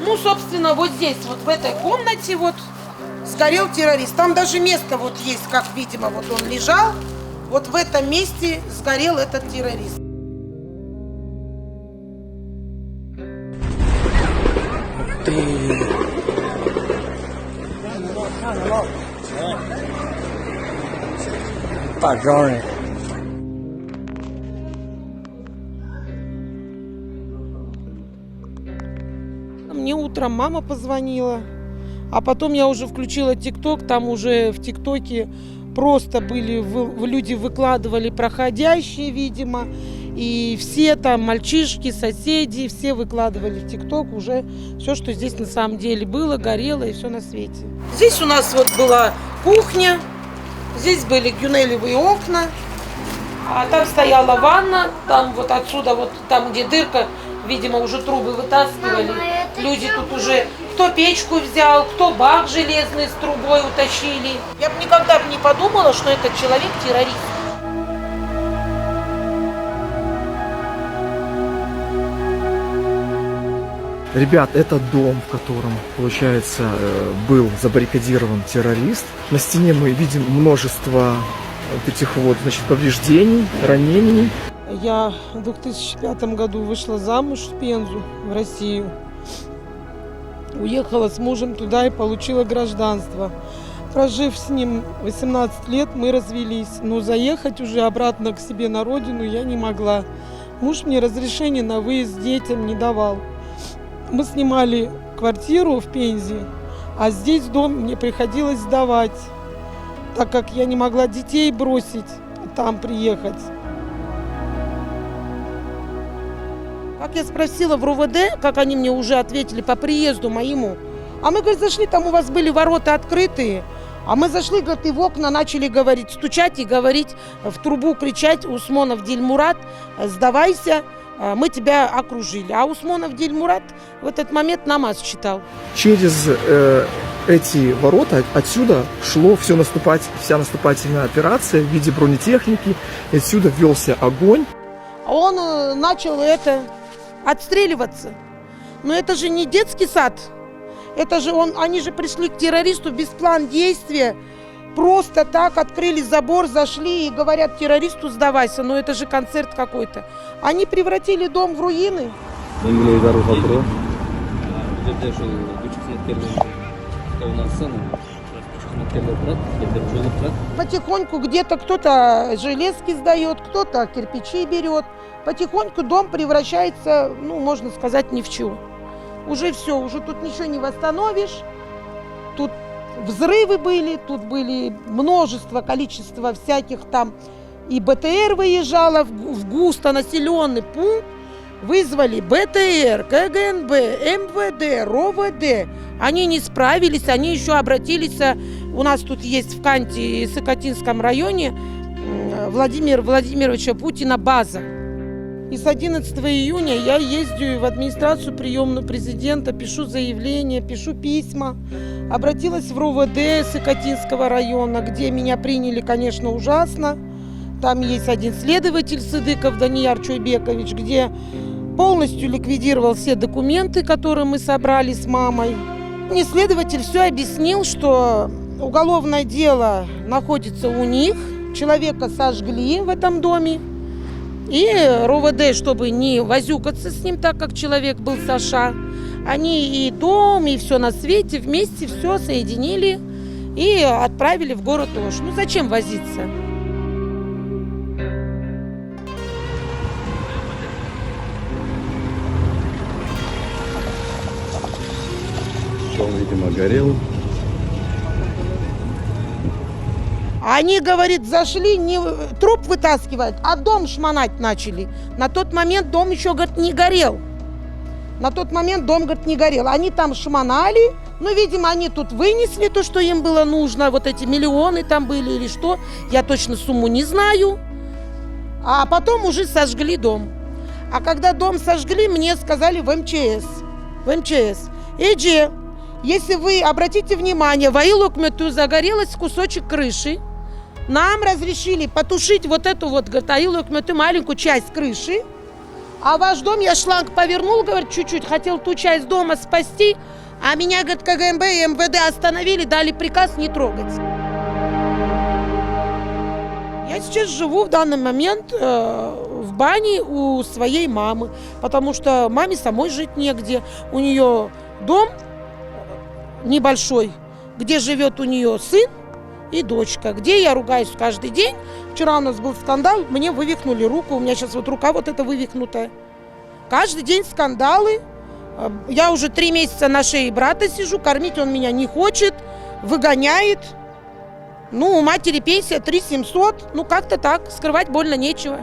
Ну, собственно, вот здесь, вот в этой комнате вот сгорел террорист. Там даже место вот есть, как, видимо, вот он лежал. Вот в этом месте сгорел этот террорист. Мне утром мама позвонила, а потом я уже включила ТикТок, там уже в ТикТоке просто были, люди выкладывали проходящие, видимо, и все там мальчишки, соседи, все выкладывали в ТикТок уже все, что здесь на самом деле было, горело и все на свете. Здесь у нас вот была кухня, здесь были гюнелевые окна, а там стояла ванна, там вот отсюда, вот там, где дырка, видимо, уже трубы вытаскивали. Люди тут уже кто печку взял, кто бак железный с трубой утащили. Я бы никогда не подумала, что этот человек террорист. Ребят, это дом, в котором, получается, был забаррикадирован террорист. На стене мы видим множество вот этих вот, значит, повреждений, ранений. Я в 2005 году вышла замуж в Пензу, в Россию. Уехала с мужем туда и получила гражданство. Прожив с ним 18 лет, мы развелись. Но заехать уже обратно к себе на родину я не могла. Муж мне разрешения на выезд детям не давал. Мы снимали квартиру в Пензе, а здесь дом мне приходилось сдавать, так как я не могла детей бросить, там приехать. Как я спросила в РОВД, как они мне уже ответили по приезду моему, а мы, говорит, зашли, там у вас были ворота открытые, а мы зашли, говорит, и в окна начали говорить, стучать и говорить, в трубу кричать: Усмонов Дильмурат, сдавайся, мы тебя окружили. А Усмонов Дильмурат в этот момент намаз читал. Через эти ворота отсюда шло вся наступательная операция в виде бронетехники, и отсюда велся огонь. Он начал отстреливаться. Но это же не детский сад. Это же они же пришли к террористу без плана действия. Просто так открыли забор, зашли и говорят террористу: сдавайся. Но это же концерт какой-то. Они превратили дом в руины. Потихоньку где-то кто-то железки сдает, кто-то кирпичи берет. Потихоньку дом превращается, ну, можно сказать, ни в чего. Уже все, уже тут ничего не восстановишь. Тут взрывы были, тут были количество всяких там. И БТР выезжала в густонаселенный пункт. Вызвали БТР, КГНБ, МВД, РОВД. Они не справились, они еще обратились. У нас тут есть в Канте, Сокотинском районе, Владимира Владимировича Путина база. И с 11 июня я ездю в администрацию приемную президента, пишу заявления, пишу письма. Обратилась в РОВД Сокотинского района, где меня приняли, конечно, ужасно. Там есть один следователь Сыдыков Данияр Чойбекович, где полностью ликвидировал все документы, которые мы собрали с мамой. Мне следователь все объяснил, что уголовное дело находится у них, человека сожгли в этом доме. И РОВД, чтобы не возюкаться с ним, так как человек был с США, они и дом, и все на свете вместе все соединили и отправили в город Ош. Ну зачем возиться? Он, видимо, горел. Они, говорит, зашли, не труп вытаскивать, а дом шмонать начали. На тот момент дом еще, говорит, не горел. На тот момент дом, говорит, не горел. Они там шмонали, ну, видимо, они тут вынесли то, что им было нужно. Вот эти миллионы там были или что. Я точно сумму не знаю. А потом уже сожгли дом. А когда дом сожгли, мне сказали в МЧС. Эджи, если вы обратите внимание, в Аилокмету загорелась кусочек крыши. Нам разрешили потушить вот эту вот, говорит, Аилокмету маленькую часть крыши. А ваш дом, я шланг повернул, говорит, чуть-чуть, хотел ту часть дома спасти, а меня, говорит, КГМБ и МВД остановили, дали приказ не трогать. Я сейчас живу в данный момент в бане у своей мамы, потому что маме самой жить негде. У нее дом небольшой, где живет у нее сын и дочка, где я ругаюсь каждый день. Вчера у нас был скандал, мне вывихнули руку, у меня сейчас вот рука вот эта вывихнутая. Каждый день скандалы. Я уже 3 месяца на шее брата сижу, кормить он меня не хочет, выгоняет. Ну, у матери пенсия 3700, ну как-то так, скрывать больно нечего.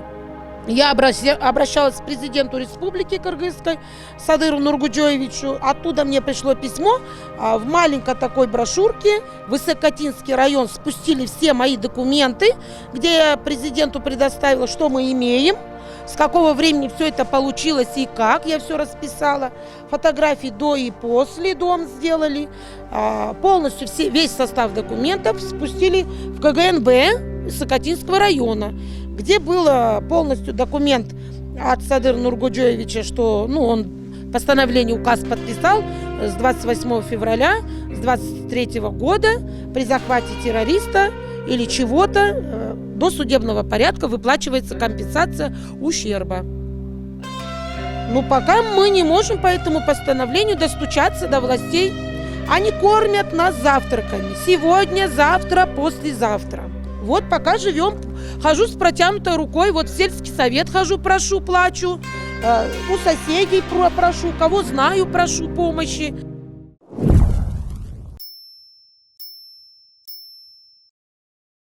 Я обращалась к президенту Республики Кыргызской Садыру Нургуджоевичу. Оттуда мне пришло письмо в маленькой такой брошюрке. В Высокотинский район спустили все мои документы, где я президенту предоставила, что мы имеем, с какого времени все это получилось и как. Я все расписала. Фотографии до и после дом сделали. Полностью весь состав документов спустили в КГНБ Высокотинского района, где был полностью документ от Садыра Нургуджоевича, что он постановление, указ подписал с 28 февраля с 23 года при захвате террориста или чего-то до судебного порядка выплачивается компенсация ущерба. Но пока мы не можем по этому постановлению достучаться до властей. Они кормят нас завтраками. Сегодня, завтра, послезавтра. Вот пока живем, хожу с протянутой рукой, вот в сельский совет хожу, прошу, плачу, у соседей прошу, кого знаю, прошу помощи.